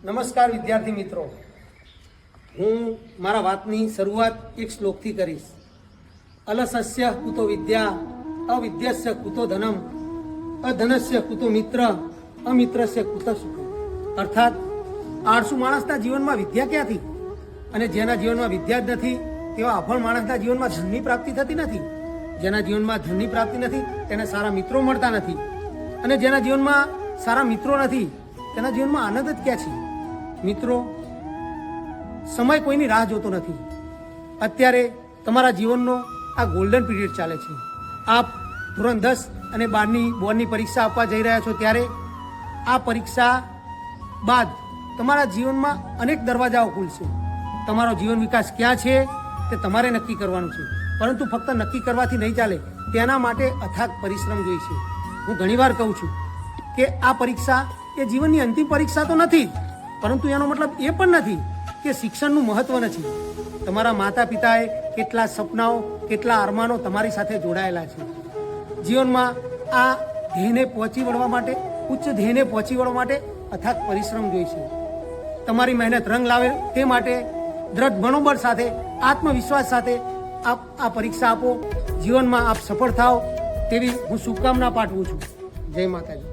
નમસ્કાર વિદ્યાર્થી મિત્રો, હું મારા વાતની શરૂઆત એક શ્લોકથી કરીશ. અલસસ્ય કુતો વિદ્યા, અવિદ્યસ્ય કુતો ધનમ, અધનસ્ય કુતો મિત્ર, અમિત્રસ્ય કુતો સુખ. અર્થાત આળસુ માણસના જીવનમાં વિદ્યા ક્યાંથી? અને જેના જીવનમાં વિદ્યા જ નથી તેવા અભણ માણસના જીવનમાં ધનની પ્રાપ્તિ થતી નથી. જેના જીવનમાં ધનની પ્રાપ્તિ નથી તેને સારા મિત્રો મળતા નથી. અને જેના જીવનમાં સારા મિત્રો નથી તેના જીવનમાં આનંદ જ ક્યાં છે? મિત્રો, સમય કોઈની રાહ જોતો નથી. અત્યારે તમારા જીવનનો આ ગોલ્ડન પીરિયડ ચાલે છે. આપ ધોરણ 10 અને 12ની બોર્ડની પરીક્ષા આપવા જઈ રહ્યા છો ત્યારે આ પરીક્ષા બાદ તમારા જીવનમાં અનેક દરવાજાઓ ખુલશે. તમારો જીવન વિકાસ ક્યાં છે તે તમારે નક્કી કરવાનું છે. પરંતુ ફક્ત નક્કી કરવાથી નહીં ચાલે, તેના માટે અથાગ પરિશ્રમ જોઈશે. હું ઘણીવાર કહું છું કે આ પરીક્ષા એ જીવનની અંતિમ પરીક્ષા તો નથી, પરંતુ એનો મતલબ એ પણ નથી કે શિક્ષણનું મહત્વ નથી. તમારા માતા પિતાએ કેટલા સપનાઓ, કેટલા અરમાનો તમારી સાથે જોડાયેલા છે. જીવનમાં આ ધ્યેયને પહોંચી વળવા માટે, ઉચ્ચ ધ્યેયને પહોંચી વળવા માટે અથાગ પરિશ્રમ જોઈશે. તમારી મહેનત રંગ લાવે તે માટે દ્રઢ મનોબળ સાથે, આત્મવિશ્વાસ સાથે આપ આ પરીક્ષા આપો. જીવનમાં આપ સફળ થાઓ તેવી હું શુભકામના પાઠવું છું. જય માતાજી.